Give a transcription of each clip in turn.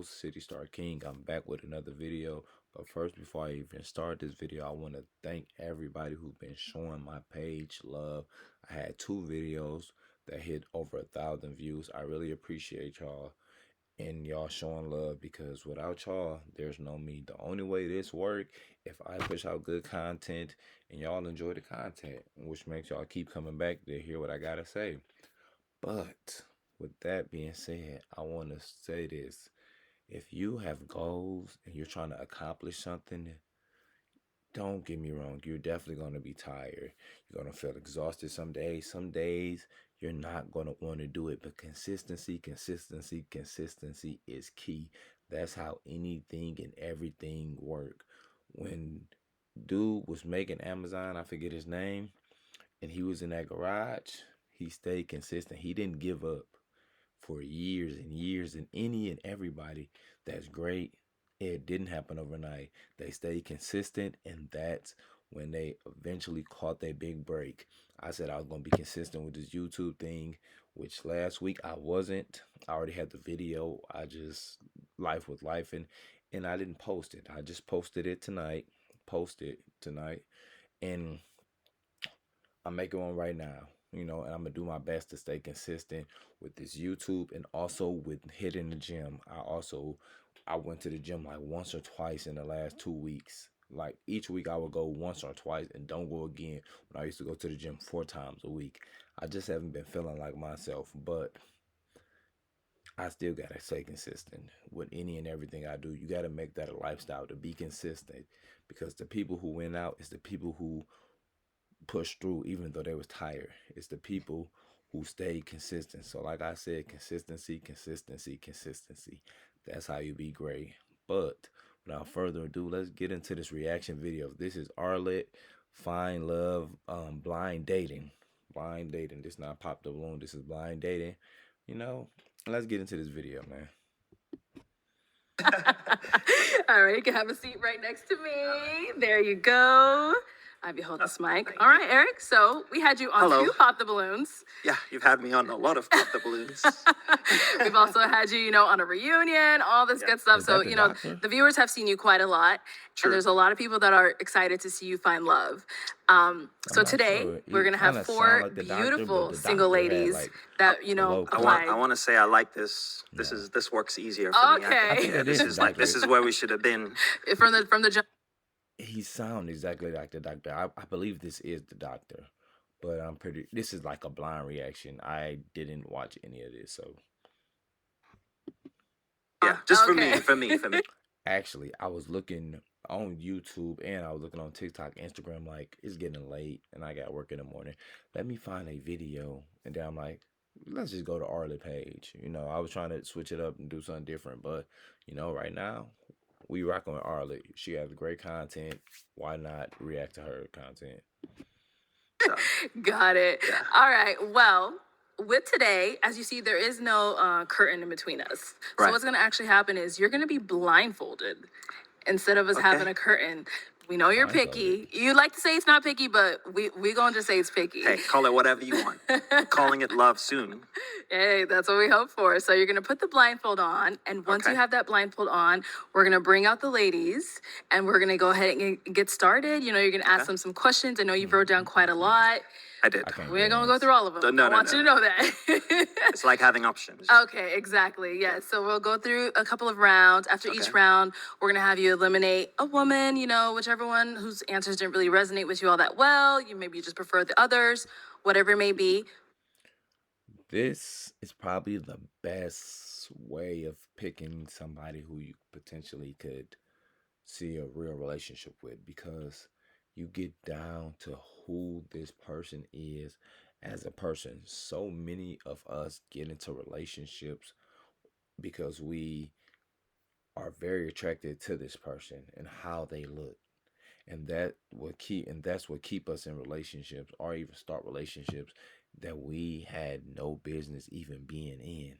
host, City Star King. I'm back with another video. But first, before I even start this video, I want to thank everybody who's been showing my page love. I had 2 videos that hit over 1,000 views. I really appreciate y'all and y'all showing love, because without y'all, there's no me. The only way this work if I push out good content and y'all enjoy the content, which makes y'all keep coming back to hear what I gotta say. But with that being said, I want to say this. If you have goals and you're trying to accomplish something, don't get me wrong, you're definitely going to be tired. You're going to feel exhausted some days. Some days you're not going to want to do it, but consistency is key. That's how anything and everything work. When dude was making Amazon, I forget his name, and he was in that garage, he stayed consistent. He didn't give up for years and years, and any and everybody that's great, it didn't happen overnight. They stayed consistent, and that's when they eventually caught their big break. I said I was going to be consistent with this YouTube thing, which last week I wasn't. I already had the video. I just, life was life, and I didn't post it. I just posted it tonight. And I'm making one right now, and I'm gonna do my best to stay consistent with this YouTube and also with hitting the gym. I went to the gym like once or twice in the last 2 weeks. Like each week I would go once or twice and don't go again when I used to go to the gym 4 times a week. I just haven't been feeling like myself, but I still gotta stay consistent with any and everything I do. You gotta make that a lifestyle to be consistent, because the people who win out is the people who push through even though they was tired. It's the people who stayed consistent. So like I said, consistency. That's how you be great. But without further ado, let's get into this reaction video. This is Arlette Find Love Blind Dating. Blind dating. This is not Pop the Balloon. This is blind dating. You know, let's get into this video, man. All right, you can have a seat right next to me. There you go. I have you hold this mic. All right, Eric. So we had you on Hello. 2 Pop the Balloons. Yeah, you've had me on a lot of Pop the Balloons. We've also had you, on a reunion, all this good stuff. Is So, that the doctor? the viewers have seen you quite a lot. True. And there's a lot of people that are excited to see you find love. So I'm not today, sure. we're He going to have kinda 4 sound like the doctor, but beautiful the single doctor had, ladies like, that, low applied. I want to say I like this. This works easier for me. Okay. I think that is the doctor. This is where we should have been. From the jump. He sound exactly like the doctor. I believe this is the doctor, but this is like a blind reaction. I didn't watch any of this, so Yeah, just Okay. for me. actually I was looking on YouTube and I was looking on TikTok, Instagram, like it's getting late and I got work in the morning. Let me find a video, and then I'm like, let's just go to Arlette page. I was trying to switch it up and do something different, but right now we rocking with Arlette. She has great content. Why not react to her content? Got it. Yeah. All right. Well, with today, as you see, there is no curtain in between us. So Right. what's going to actually happen is you're going to be blindfolded instead of us Okay. having a curtain. We know you're picky. You like to say it's not picky, but we going to say it's picky. Hey, call it whatever you want. I'm calling it love soon. Hey, that's what we hope for. So you're going to put the blindfold on. And once you Okay. have that blindfold on, we're going to bring out the ladies and we're going to go ahead and get started. You're going to ask Okay. them some questions. I know you wrote down quite a lot. I did. I can't We ain't going to go through all of them. No, I want you to know that. It's like having options. Okay, exactly. Yeah. So we'll go through a couple of rounds. After each Okay. round, we're going to have you eliminate a woman, whichever one whose answers didn't really resonate with you all that well. Maybe you just prefer the others, whatever it may be. This is probably the best way of picking somebody who you potentially could see a real relationship with, because you get down to who this person is as a person. So many of us get into relationships because we are very attracted to this person and how they look, and that's what keep us in relationships, or even start relationships that we had no business even being in.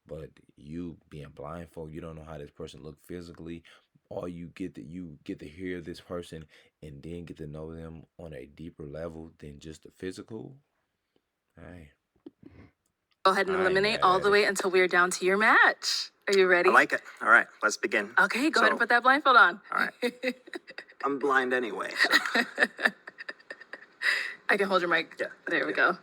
But you being blindfold, you don't know how this person look physically. Or you get to hear this person and then get to know them on a deeper level than just the physical. Hey, Go ahead and I ain't eliminate mad all at the it. way until we're down to your match. Are you ready? I like it. All right, let's begin. Okay, go ahead and So- put that blindfold on. All right. I'm blind anyway. So. I can hold your mic. Yeah. There we go.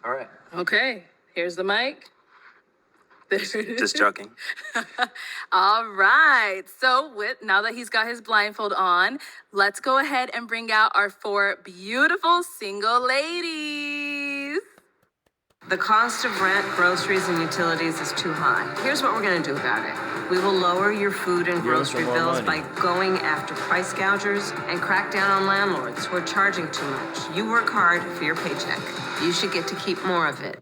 All right. Okay, here's the mic. There it is. Just joking. All right. So now that he's got his blindfold on, let's go ahead and bring out our 4 beautiful single ladies. The cost of rent, groceries, and utilities is too high. Here's what we're going to do about it. We will lower your food and Give us grocery some more bills money. by going after price gougers and crack down on landlords who are charging too much. You work hard for your paycheck. You should get to keep more of it.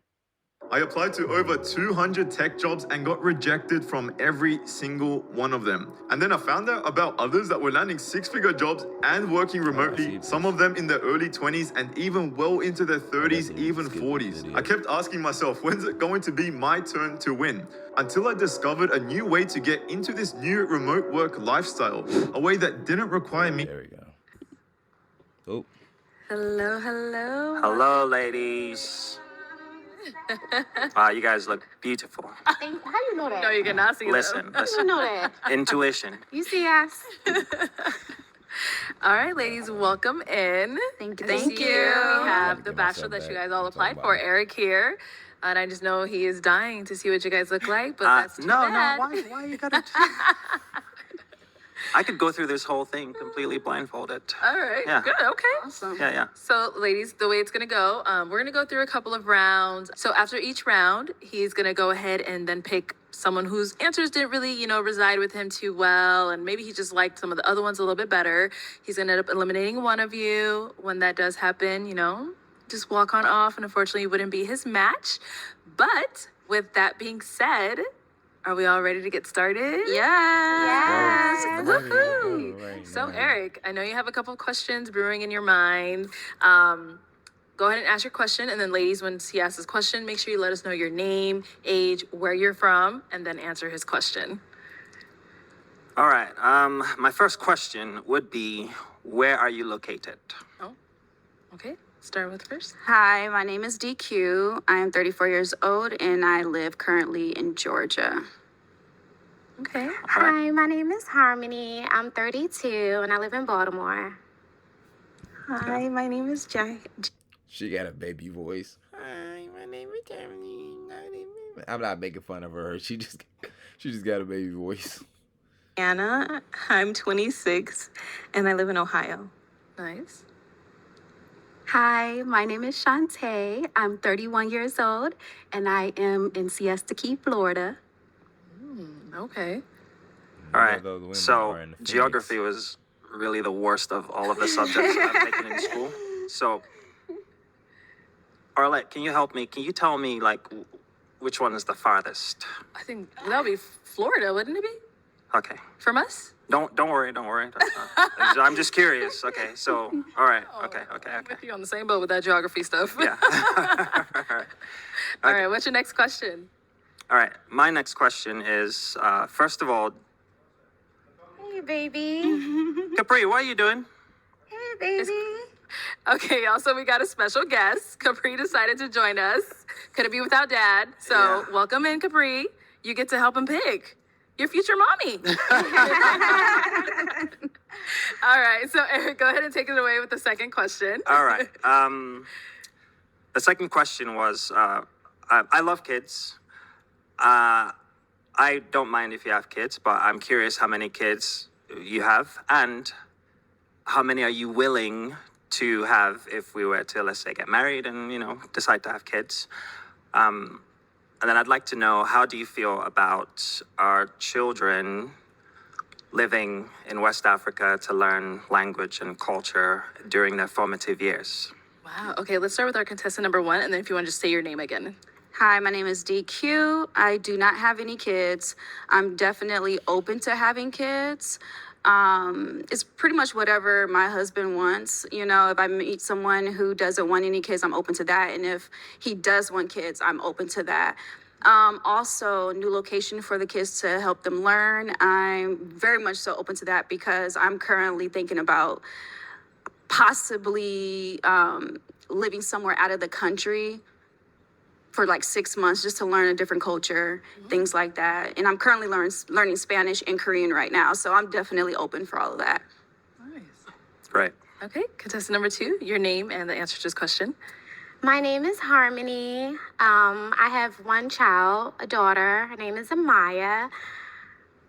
I applied to over 200 tech jobs and got rejected from every single one of them. And then I found out about others that were landing 6-figure jobs and working remotely, some of them in their early 20s and even well into their 30s, definitely even skip this 40s. video. I kept asking myself, when's it going to be my turn to win? Until I discovered a new way to get into this new remote work lifestyle, a way that didn't require me. There we go. Oh, Hello, hello. Hello, ladies. Wow, you guys look beautiful. How you know that? No, you cannot see Listen, them. You listen. know that? Intuition. You see us? All right, ladies, welcome in. Thank you. Thank you. We have the Get bachelor myself that you back. guys all That's applied all for, about it. Eric here. And I just know he is dying to see what you guys look like, but that's too No, bad. why you gotta... I could go through this whole thing completely blindfolded. All right, Yeah. good, okay. Awesome. Yeah. So, ladies, the way it's gonna go, we're gonna go through a couple of rounds. So after each round, he's gonna go ahead and then pick someone whose answers didn't really, reside with him too well, and maybe he just liked some of the other ones a little bit better. He's gonna end up eliminating one of you. When that does happen, just walk on off, and unfortunately, you wouldn't be his match. But with that being said, are we all ready to get started? Yes. Woohoo! Right, So, right. Eric, I know you have a couple of questions brewing in your mind. Go ahead and ask your question, and then, ladies, once he asks his question, make sure you let us know your name, age, where you're from, and then answer his question. All right. My first question would be, where are you located? Oh, okay. Start with first. Hi, my name is DQ. I am 34 years old and I live currently in Georgia. Okay. Hi, my name is Harmony. I'm 32 and I live in Baltimore. Hi, my name is Jack. She got a baby voice. Hi, my name is Jeremy. I'm not making fun of her. She just got a baby voice. Anna. I'm 26 and I live in Ohio. Nice. Hi, my name is Shantae. I'm 31 years old and I am in Siesta Key, Florida. Okay. All right. Those women So are in the geography Phoenix. was really the worst of all of the subjects I've taken in school. So, Arlette, can you help me? Can you tell me, which one is the farthest? I think that would be Florida, wouldn't it be? Okay. From us? Don't worry. That's not, I'm just curious. Okay. So, all right. Okay. I'm with you on the same boat with that geography stuff. Yeah. All right. All right, what's your next question? All right. My next question is, first of all, Hey, baby. Capri, what are you doing? Hey, baby. Okay, y'all, so we got a special guest. Capri decided to join us. Couldn't be without Dad. So Yeah. welcome in, Capri. You get to help him pick your future mommy. All right, so Eric, go ahead and take it away with the second question. All right. The second question was, I love kids. I don't mind if you have kids, but I'm curious how many kids you have and how many are you willing to have if we were to, let's say, get married and, decide to have kids. And then I'd like to know, how do you feel about our children living in West Africa to learn language and culture during their formative years? Wow. Okay, let's start with our contestant number 1, and then if you want to just say your name again. Hi, my name is DQ. I do not have any kids. I'm definitely open to having kids. It's pretty much whatever my husband wants. If I meet someone who doesn't want any kids, I'm open to that. And if he does want kids, I'm open to that. Also, new location for the kids to help them learn. I'm very much so open to that because I'm currently thinking about possibly living somewhere out of the country for like 6 months just to learn a different culture, things like that. And I'm currently learning Spanish and Korean right now, so I'm definitely open for all of that. Nice. Great. Okay, contestant number 2, your name and the answer to this question. My name is Harmony. I have one child, a daughter. Her name is Amaya.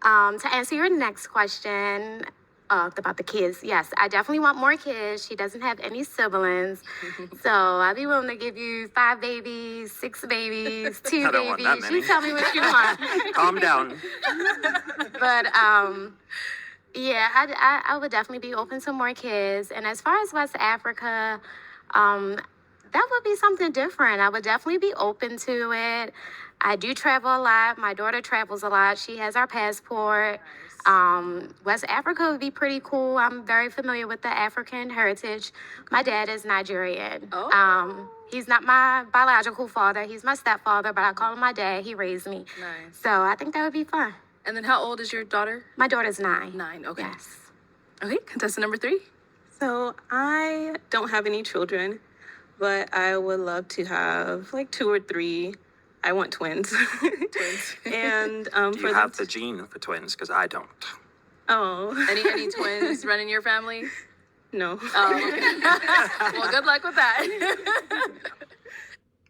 To answer your next question about the kids, yes, I definitely want more kids. She doesn't have any siblings. So I'd be willing to give you 5 babies, 6 babies, 2 I don't want that babies. many. You tell me what you want. Calm down. But yeah, I would definitely be open to more kids. And as far as West Africa, that would be something different. I would definitely be open to it. I do travel a lot. My daughter travels a lot. She has our passport. West Africa would be pretty cool. I'm very familiar with the African heritage. My dad is Nigerian. Oh. He's not my biological father. He's my stepfather, but I call him my dad. He raised me. Nice. So I think that would be fun. And then how old is your daughter? My daughter's 9. 9, okay. Yes. Okay, contestant number 3. So I don't have any children, but I would love to have like 2 or 3. I want twins. Twins. And Do you have the gene for twins? Because I don't. Oh. Any twins running your family? No. Oh, okay. Well, good luck with that.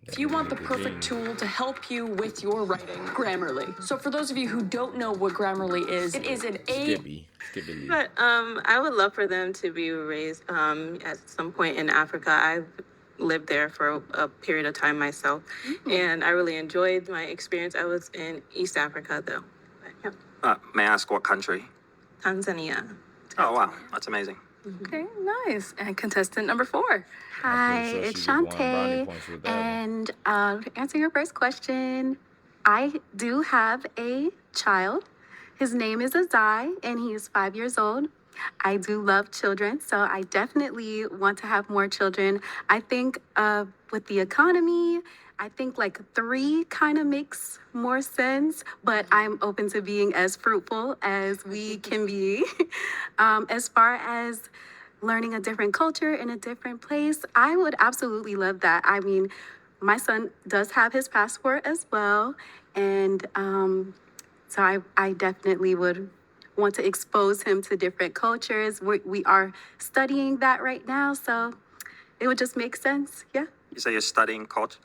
If you want the perfect tool to help you with your writing, Grammarly. So for those of you who don't know what Grammarly is, it is an Skippy. But I would love for them to be raised at some point in Africa. I've lived there for a period of time myself, and I really enjoyed my experience. I was in East Africa though. But, yeah. May I ask what country? Tanzania. Oh, wow. That's amazing. Okay, nice. And contestant number 4. Hi, sure it's she would've won brownie Shantae. points with that one. And to answer your first question, I do have a child. His name is Azai, and he is 5 years old. I do love children, so I definitely want to have more children. I think with the economy, I think like 3 kind of makes more sense, but I'm open to being as fruitful as we can be. As far as learning a different culture in a different place, I would absolutely love that. I mean, my son does have his passport as well, and so I definitely would want to expose him to different cultures. We are studying that right now, so it would just make sense. Yeah. You say you're studying culture,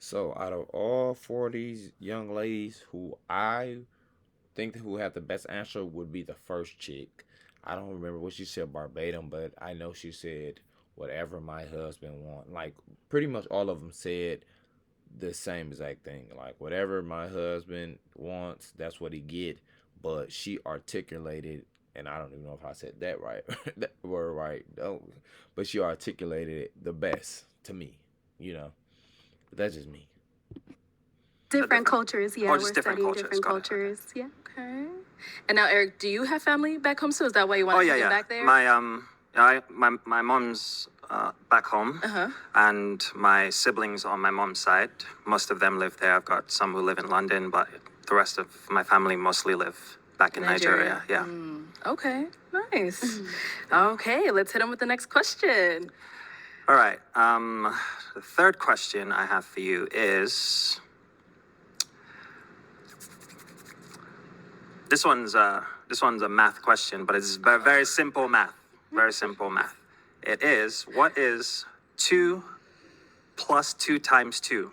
So out of all 4 of these young ladies, who I think who had the best answer would be the first chick. I don't remember what she said verbatim, but I know she said whatever my husband want. Like pretty much all of them said the same exact thing. Like whatever my husband wants, that's what he get. But she articulated, and I don't even know if I said that right, that word right. No, but she articulated it the best to me. But that's just me. Different cultures, yeah. just We're different studying cultures, different got it, okay. cultures, yeah. Okay. And now, Eric, do you have family back home? So is that why you want to take him back there? My mom's back home, and my siblings on my mom's side, most of them live there. I've got some who live in London, but the rest of my family mostly live back in Nigeria. Yeah. Okay, nice. Okay, let's hit him with the next question. All right. The third question I have for you is this one's a math question, but it's very simple math. Very simple math. It is, what is 2 plus 2 times 2?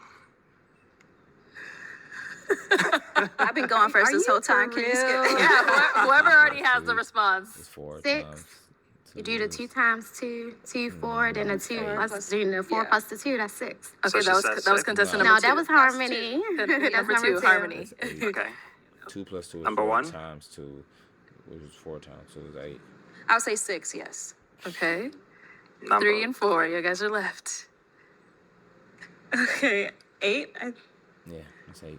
I've been going first this whole time. Can you skip? Yeah, whoever already has the response. It's 4 6. times. You do the 2 times 2, 2, 4, then the 2 plus the 4 plus the 2, that's 6. Okay, So she that was says that was six. contestant No, number 2. that was Harmony. That's Number 2, Harmony. Okay. 2 plus 2 is Number 4 one? times 2, which is 4 times 2 is 8. I'll say 6, yes. Okay. Number 3 and 4, you guys are left. Okay, 8. Yeah, that's 8.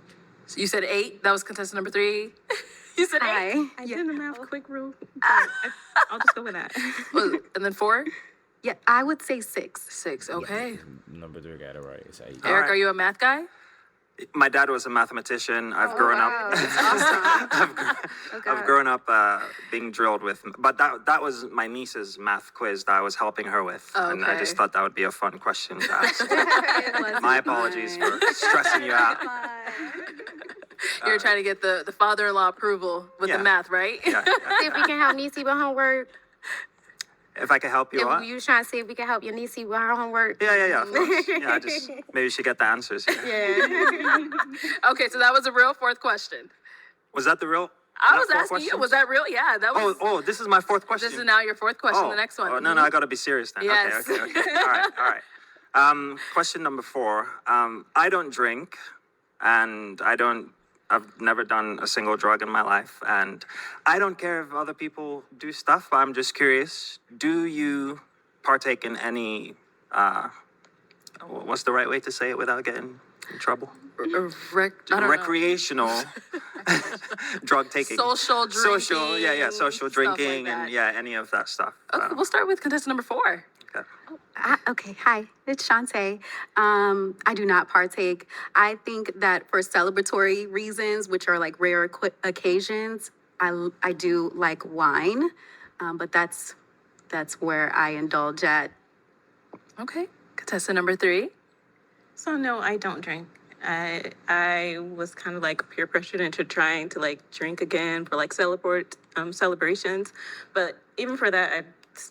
So you said 8. That was contestant number 3. You said 8. Hi. I did the math quick rule. I'll just go with that. And then 4? Yeah, I would say 6. 6. Okay. Number 3 got it right. It's 8. Eric, are you a math guy? My dad was a mathematician. I've grown up. That's awesome. I've grown up being drilled with, but that was my niece's math quiz that I was helping her with, and I just thought that would be a fun question to ask. My apologies for stressing you out. You're trying to get the father-in-law approval with the math, right? Yeah. See if we can help Niecy with homework. If I could help you, what? If you trying to see if we can help your Niecy with her homework. Yeah. Of course. Yeah, just maybe she get the answers here. Yeah. Okay, so that was a real fourth question. Was that the real? I was asking you, was that real? Yeah, that was. Oh, this is my fourth question. This is now your fourth question. The next one. Oh, no, I got to be serious then. Yes. Okay. All right. Question number 4. I don't drink, and I've never done a single drug in my life, and I don't care if other people do stuff. I'm just curious. Do you partake in any? What's the right way to say it without getting in trouble? I don't know. Recreational drug taking, Social drinking, social stuff drinking, like and that. any of that stuff. Okay, we'll start with contestant number 4. Okay. Okay, hi, it's Shantae. I do not partake. I think that for celebratory reasons, which are like rare occasions, I do like wine, but that's where I indulge at. Okay, contestant number 3. So no, I don't drink. I was kind of like peer pressured into trying to like drink again for like celebrations, but even for that, I'm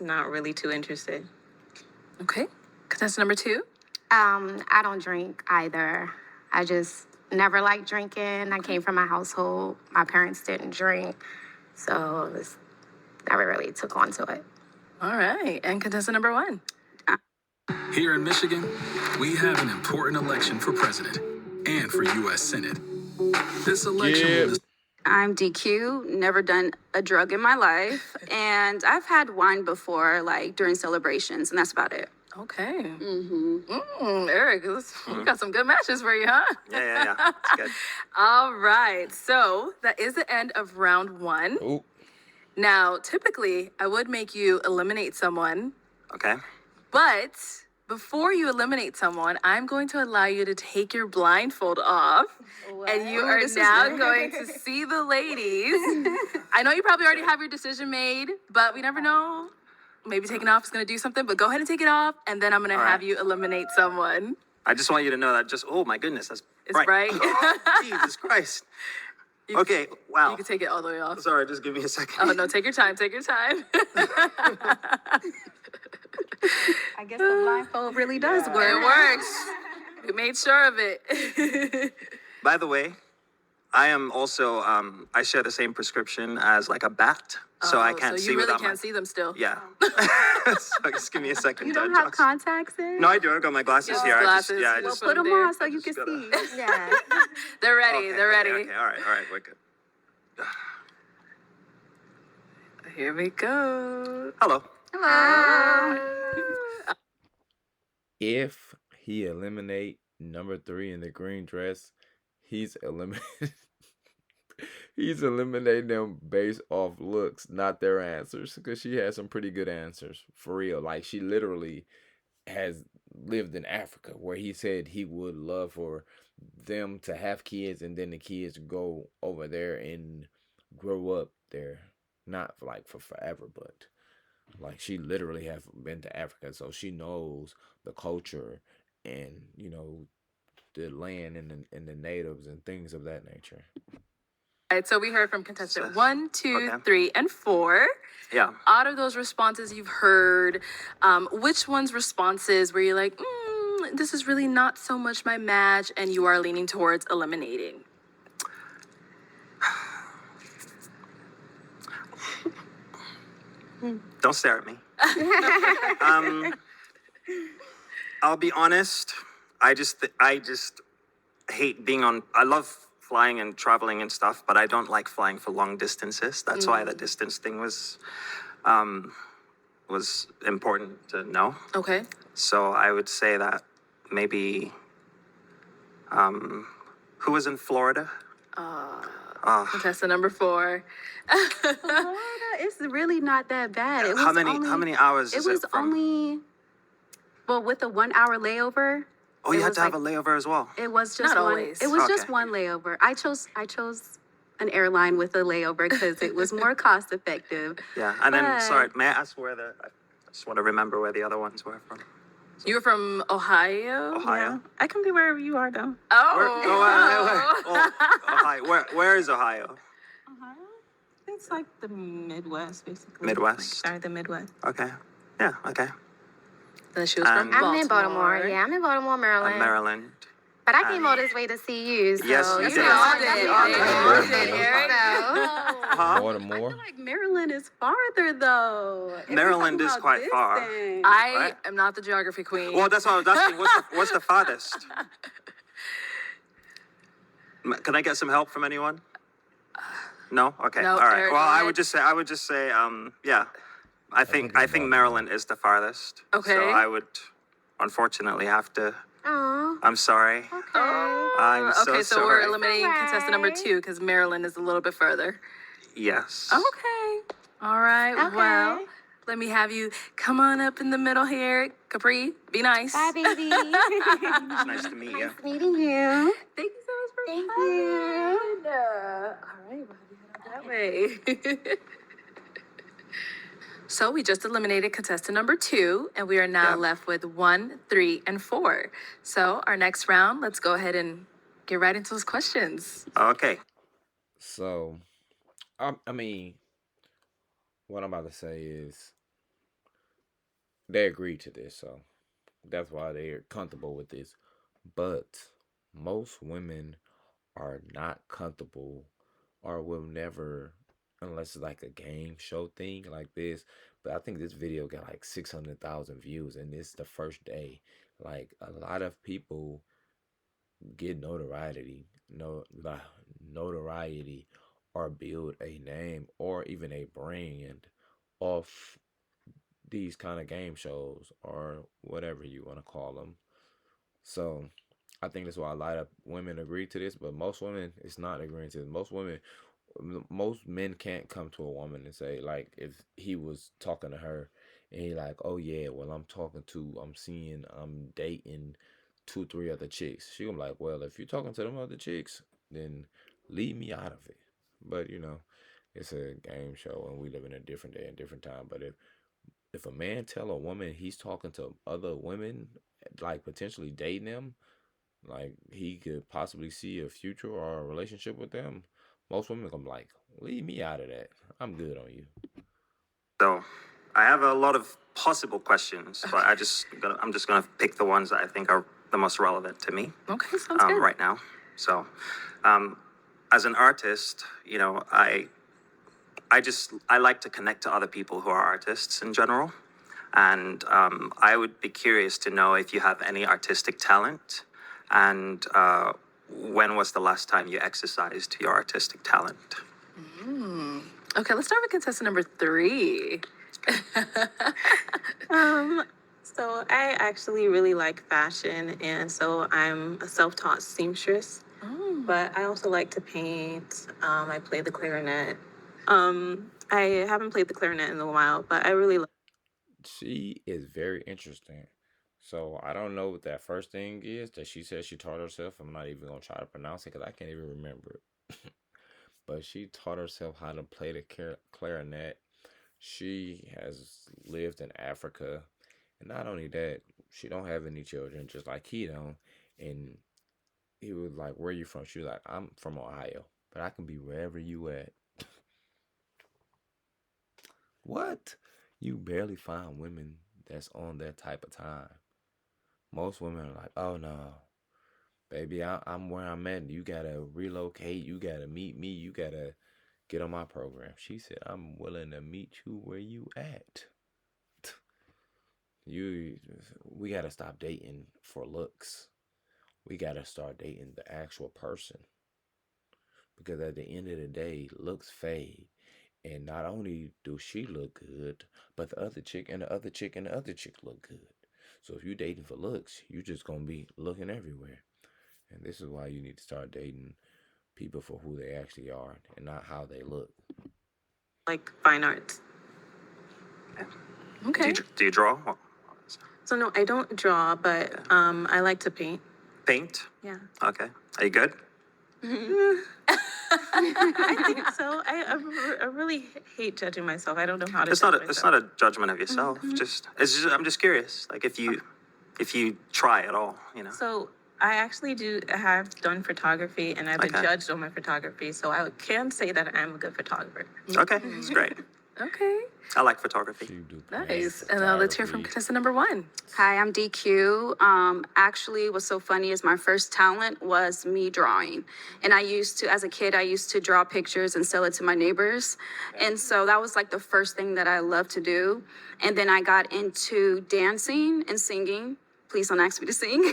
not really too interested. Okay, contestant number 2. I don't drink either. I just never liked drinking. I came from a household. My parents didn't drink. So I never really took on to it. All right, and contestant number 1. Here in Michigan, we have an important election for president and for U.S. Senate. This election will I'm DQ, never done a drug in my life, and I've had wine before, like during celebrations, and that's about it. Okay. Eric, we got some good matches for you, huh? Yeah. It's good. All right, so that is the end of round 1. Ooh. Now, typically, I would make you eliminate someone, Okay. but before you eliminate someone, I'm going to allow you to take your blindfold off. And you are now going to see the ladies. I know you probably already have your decision made, but we never know. Maybe taking off is going to do something, but go ahead and take it off, and then I'm going to have you eliminate someone. I just want you to know that oh my goodness, that's It's bright. Oh, Jesus Christ. Okay, wow. You can take it all the way off. Sorry, just give me a second. Oh, no, take your time. Take your time. I guess the blindfold really does work. It works. We made sure of it. By the way, I am also, I share the same prescription as like a bat, so I can't see you really without can't see them still. Yeah. So just give me a second You to don't have adjust. contacts in? No, I do. I got my glasses here. Glasses. I We'll just Put them there. on so you can gotta- see. Yeah. They're ready. Okay, They're ready. Okay, all right, we're good. Here we go. Hello. If he eliminate number 3 in the green dress, he's eliminating them based off looks, not their answers, because she has some pretty good answers for real. Like, she literally has lived in Africa, where he said he would love for them to have kids, and then the kids go over there and grow up there, not like for forever, but like she literally have been to Africa, so she knows the culture and the land and the natives and things of that nature. All right, so we heard from contestant 1, 2, 3, and 4. Yeah. Out of those responses you've heard, which one's responses where you're like, this is really not so much my match, and you are leaning towards eliminating? Don't stare at me. I'll be honest. I just hate being on. I love flying and traveling and stuff, but I don't like flying for long distances. That's why the distance thing was important to know. Okay. So I would say that maybe. Who was in Florida? Contestant number 4. Florida, it's really not that bad. It was How many hours It is was it from? only, well, with a 1 hour layover, Oh, It you had was to have like a layover as well. it was just Not one. always. It was just Okay. one layover. I chose an airline with a layover because it was more cost effective. Yeah, and then sorry, But may I ask where I just want to remember where the other ones were from. You were from Ohio? Ohio. Yeah, I can be wherever you are, though. Where? Oh. Oh, Ohio. Where is Ohio? Ohio? It's like the Midwest, basically. Midwest? Sorry, the Midwest. Okay. Yeah. Okay. Then she was from And- I'm Baltimore. in Baltimore. Yeah, I'm in Baltimore, Maryland. Maryland. But I came all this way to see you. So, Yes, you you did. know, all I did. definitely All understand did, you, Eric. so. Huh? I Baltimore. feel like Maryland is farther though. If we're Maryland talking is about quite far. distance. I Right. am not the geography queen. Well, that's what I was asking. What's the farthest? Can I get some help from anyone? No. Okay. No, All right. Eric, Well, go I ahead. would just say, yeah. I think it's Baltimore. Maryland is the farthest. Okay. So I would, unfortunately, have to. Aw, I'm sorry. okay. I'm so okay, so sorry. we're eliminating Alright. contestant number 2 because Maryland is a little bit further. Yes. Okay. All right. Okay. Well, let me have you come on up in the middle here. Capri, be nice. Bye, baby. It's nice to meet you. Nice meeting you. Thank you so much for Thank coming. you. All right, we'll have you head out that way. So we just eliminated contestant number 2, and we are now Yep. left with 1, 3, and 4. So our next round, let's go ahead and get right into those questions. Okay. So, I mean, what I'm about to say is they agreed to this, so that's why they're comfortable with this. But most women are not comfortable or will never, unless it's like a game show thing like this. But I think this video got like 600,000 views, and this is the first day. Like a lot of people get notoriety, or build a name or even a brand off these kind of game shows or whatever you want to call them. So I think that's why a lot of women agree to this, but most women it's not agreeing to this. Most men can't come to a woman and say, like, if he was talking to her and he like, oh yeah, well I'm dating 2 3 other chicks. She gonna be like, well, if you're talking to them other chicks, then leave me out of it. But it's a game show and we live in a different day and different time. But if a man tell a woman he's talking to other women, like potentially dating them, like he could possibly see a future or a relationship with them, most women gonna be like, leave me out of that. I'm good on you. So I have a lot of possible questions, but I'm just gonna pick the ones that I think are the most relevant to me Okay, sounds good. right now. So, as an artist, I like to connect to other people who are artists in general, and I would be curious to know if you have any artistic talent, and when was the last time you exercised your artistic talent? Okay, let's start with contestant number 3. So I actually really like fashion, and so I'm a self-taught seamstress. But I also like to paint. I play the clarinet. I haven't played the clarinet in a while, but I really like. She is very interesting. So I don't know what that first thing is that she said she taught herself. I'm not even gonna try to pronounce it because I can't even remember it. But she taught herself how to play the clarinet. She has lived in Africa, and not only that, she don't have any children, just like he don't. And he was like, "Where you from?" She was like, "I'm from Ohio, but I can be wherever you at." What? You barely find women that's on that type of time. Most women are like, "Oh no, baby, I'm where I'm at. You gotta relocate. You gotta meet me. You gotta get on my program." She said, "I'm willing to meet you where you at." We gotta stop dating for looks. We gotta start dating the actual person, because at the end of the day, looks fade. And not only do she look good, but the other chick and the other chick and the other chick look good. So if you dating for looks, you just gonna be looking everywhere. And this is why you need to start dating people for who they actually are and not how they look. Fine arts. Okay. Do you draw? So no, I don't draw, but I like to paint. Paint? Yeah. Okay. Are you good? I think so. I really hate judging myself. I don't know how to It's judge not myself. it's not a judgment of yourself. I'm just curious. Like if you try at all, you know. So I actually have done photography, and I've been Okay. judged on my photography. So I can say that I'm a good photographer. Okay, it's great. Okay. I like photography. You do Nice. great And now let's hear from photography. contestant number 1. Hi, I'm DQ. Actually, what's so funny is my first talent was me drawing. And as a kid, I used to draw pictures and sell it to my neighbors. And so that was like the first thing that I loved to do. And then I got into dancing and singing. Please don't ask me to sing.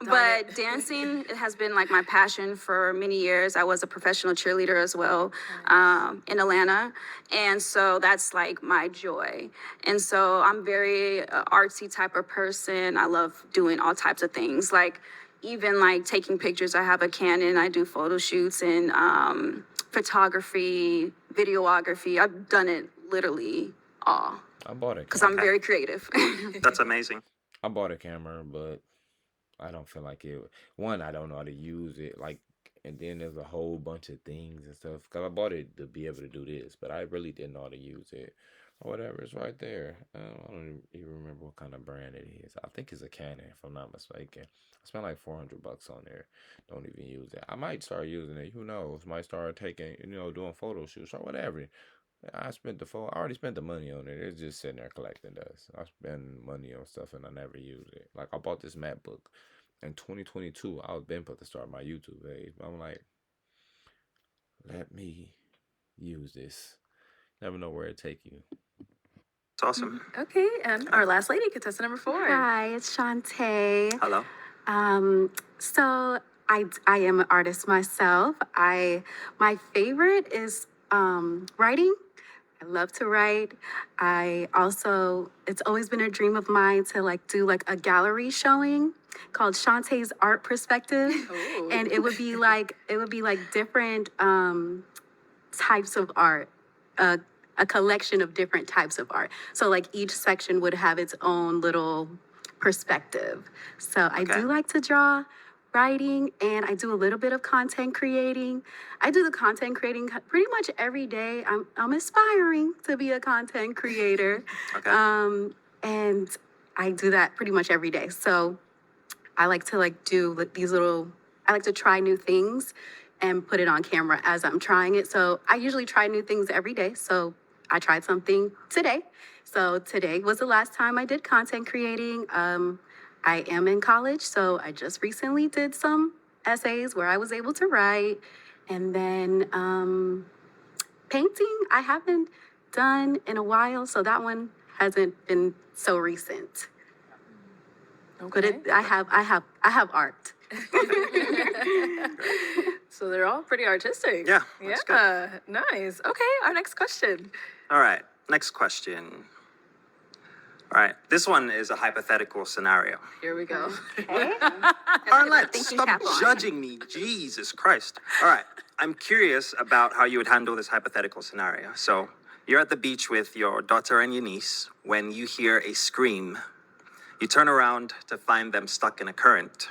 But dancing has been like my passion for many years. I was a professional cheerleader as well in Atlanta. And so that's like my joy. And so I'm very artsy type of person. I love doing all types of things. Like even like taking pictures. I have a Canon. I do photo shoots and photography, videography. I've done it literally all I bought a because I'm camera. very creative. That's amazing. I bought a camera, but I don't feel like it. One, I don't know how to use it. Like, and then there's a whole bunch of things and stuff. Cause I bought it to be able to do this, but I really didn't know how to use it or whatever. It's right there. I don't even remember what kind of brand it is. I think it's a Canon, if I'm not mistaken. I spent like $400 on there. Don't even use it. I might start using it. Who knows? Might start taking, doing photo shoots or whatever. I already spent the money on it. It's just sitting there collecting dust. I spend money on stuff and I never use it. Like I bought this MacBook in 2022. I was been put to start my YouTube page. I'm like, let me use this. Never know where it take you. It's awesome. Okay. And our last lady, contestant number 4. Hi, it's Shantae. Hello. So I am an artist myself. My favorite is writing. I love to write. It's always been a dream of mine to like do like a gallery showing called Shantae's Art Perspective. Ooh. And it would be like different types of art, a collection of different types of art. So like each section would have its own little perspective. So I do like to draw, writing, and I do a little bit of content creating. I do the content creating pretty much every day. I'm aspiring to be a content creator. Okay. And I do that pretty much every day. So I like to I like to try new things and put it on camera as I'm trying it. So I usually try new things every day. So I tried something today. So today was the last time I did content creating. I am in college, so I just recently did some essays where I was able to write. And then painting, I haven't done in a while, so that one hasn't been so recent. Okay. But I have art. So they're all pretty artistic. Yeah, that's Yeah. Nice. Okay. Our next question. All right. Next question. All right. This one is a hypothetical scenario. Here we go. Arlette, thinking stop cap on. judging me. Jesus Christ. All right. I'm curious about how you would handle this hypothetical scenario. So you're at the beach with your daughter and your niece when you hear a scream. You turn around to find them stuck in a current.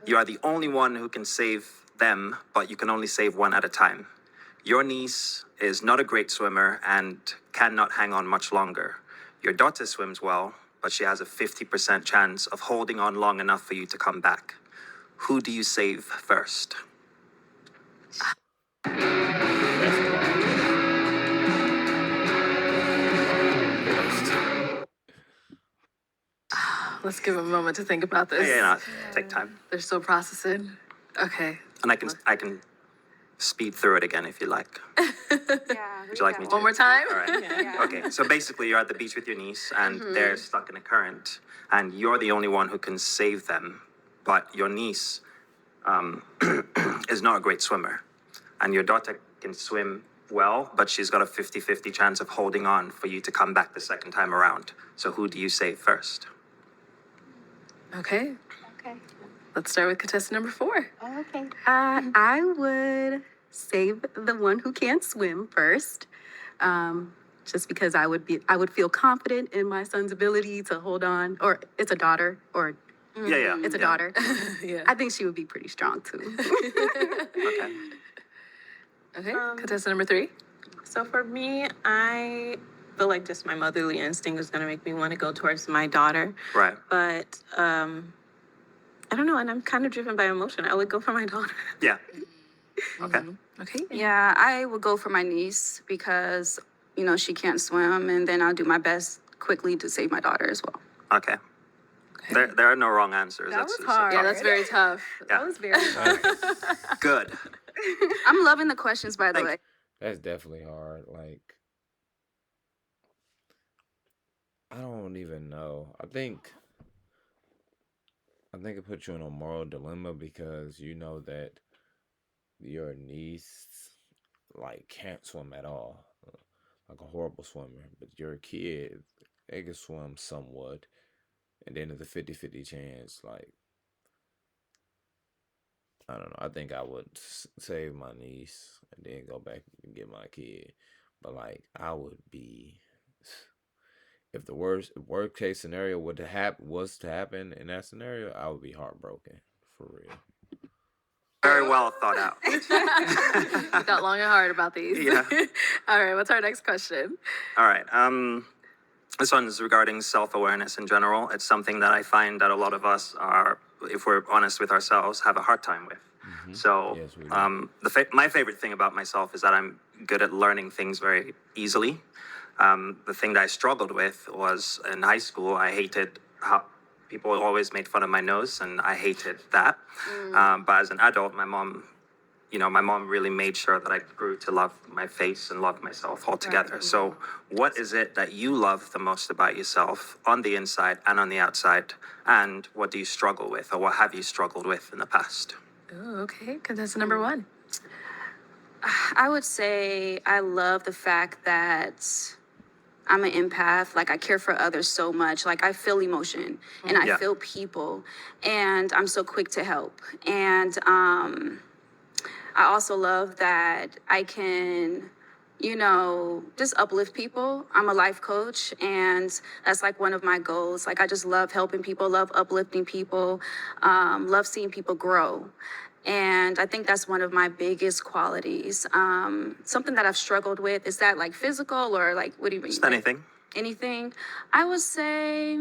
You are the only one who can save them, but you can only save one at a time. Your niece is not a great swimmer and cannot hang on much longer. Your daughter swims well, but she has a 50% chance of holding on long enough for you to come back. Who do you save first? Let's give them a moment to think about this. Yeah, take time. They're still processing. Okay. And I can speed through it again if you like. Would you like me to? One more time? All right. Okay, so basically you're at the beach with your niece and they're stuck in a current and you're the only one who can save them, but your niece is not a great swimmer and your daughter can swim well, but she's got a 50-50 chance of holding on for you to come back the second time around. So who do you save first? Okay. Okay. Let's start with contestant number 4. Okay. I would save the one who can't swim first. just because I would feel confident in my son's ability to hold on. Or it's a daughter, or Yeah. it's a daughter. Yeah. I think she would be pretty strong too. Okay. Okay. Contestant number 3. So for me, I feel like just my motherly instinct is gonna make me want to go towards my daughter. Right. But I don't know, and I'm kind of driven by emotion. I would go for my daughter. Yeah. Okay. Okay. Yeah, I would go for my niece because, you know, she can't swim, and then I'll do my best quickly to save my daughter as well. Okay. There are no wrong answers. That was it's hard. Yeah, that's very tough. That was very hard. good. I'm loving the questions, by the Thank way. That's definitely hard. Like, I don't even know. I think it puts you in a moral dilemma because you know that your niece like can't swim at all, like a horrible swimmer, but your kid, they can swim somewhat, and then it's a 50-50 chance. Like, I don't know. I think I would save my niece and then go back and get my kid. But like, I would be, if the worst case scenario was to happen in that scenario, I would be heartbroken for real. Very well thought out. You thought long and hard about these. Yeah. All right. What's our next question? All right. This one is regarding self-awareness in general. It's something that I find that a lot of us are, if we're honest with ourselves, have a hard time with. So, Yes, we do. my favorite thing about myself is that I'm good at learning things very easily. The thing that I struggled with was in high school, I hated how people always made fun of my nose, and I hated that. But as an adult, my mom really made sure that I grew to love my face and love myself altogether. So what is it that you love the most about yourself on the inside and on the outside? And what do you struggle with, or what have you struggled with in the past? Oh, okay. Contestant number 1. I would say I love the fact that I'm an empath. Like, I care for others so much. Like, I feel emotion and I Yeah. feel people, and I'm so quick to help. And I also love that I can, you know, just uplift people. I'm a life coach, and that's like one of my goals. Like, I just love helping people, love uplifting people, love seeing people grow. And I think that's one of my biggest qualities. Something that I've struggled with, is that like physical, or like, what do you mean? Just anything. Anything? I would say,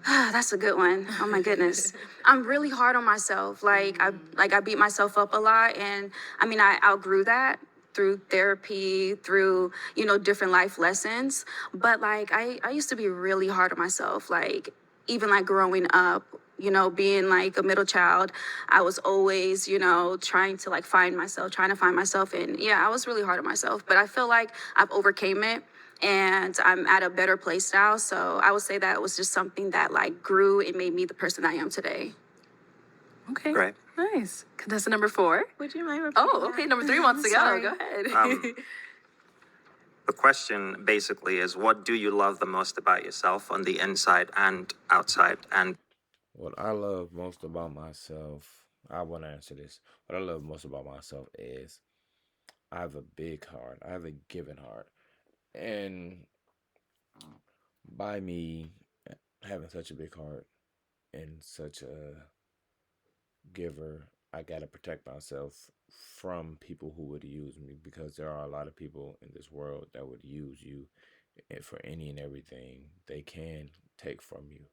that's a good one. Oh my goodness. I'm really hard on myself. Like, I beat myself up a lot, and I mean, I outgrew that through therapy, through, you know, different life lessons. But like, I used to be really hard on myself. Like, even like growing up, you know, being like a middle child, I was always, you know, trying to find myself. And yeah, I was really hard on myself, but I feel like I've overcame it, and I'm at a better place now. So I would say that it was just something that like grew and made me the person I am today. Okay. Great. Nice. Contestant number 4. Would you mind repeating Oh, okay. that? Number 3 wants to go. Sorry. Go ahead. The question basically is, what do you love the most about yourself on the inside and outside? And What I love most about myself, I want to answer this. What I love most about myself is I have a big heart. I have a giving heart. And by me having such a big heart and such a giver, I got to protect myself from people who would use me, because there are a lot of people in this world that would use you for any and everything they can take from you,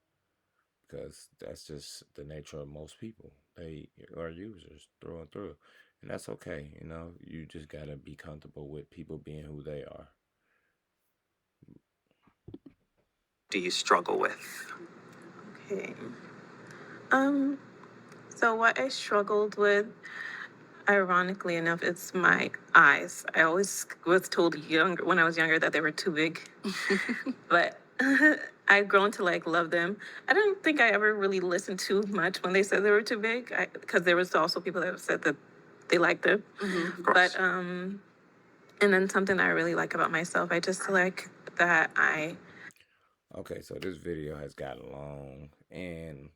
because that's just the nature of most people. They are users through and through, and that's okay. You know, you just gotta be comfortable with people being who they are. do you struggle with? Okay. So what I struggled with, ironically enough, it's my eyes. I always was told when I was younger that they were too big, but I've grown to love them. I don't think I ever really listened too much when they said they were too big, because there was also people that said that they liked them. Of course. But and then something I really like about myself, I just like that Okay, so this video has gotten long, and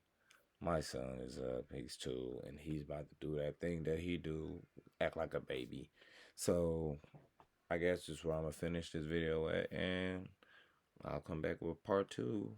my son is up. He's 2, and he's about to do that thing that he do, act like a baby. So I guess this is where I'm gonna finish this video at, and I'll come back with part 2.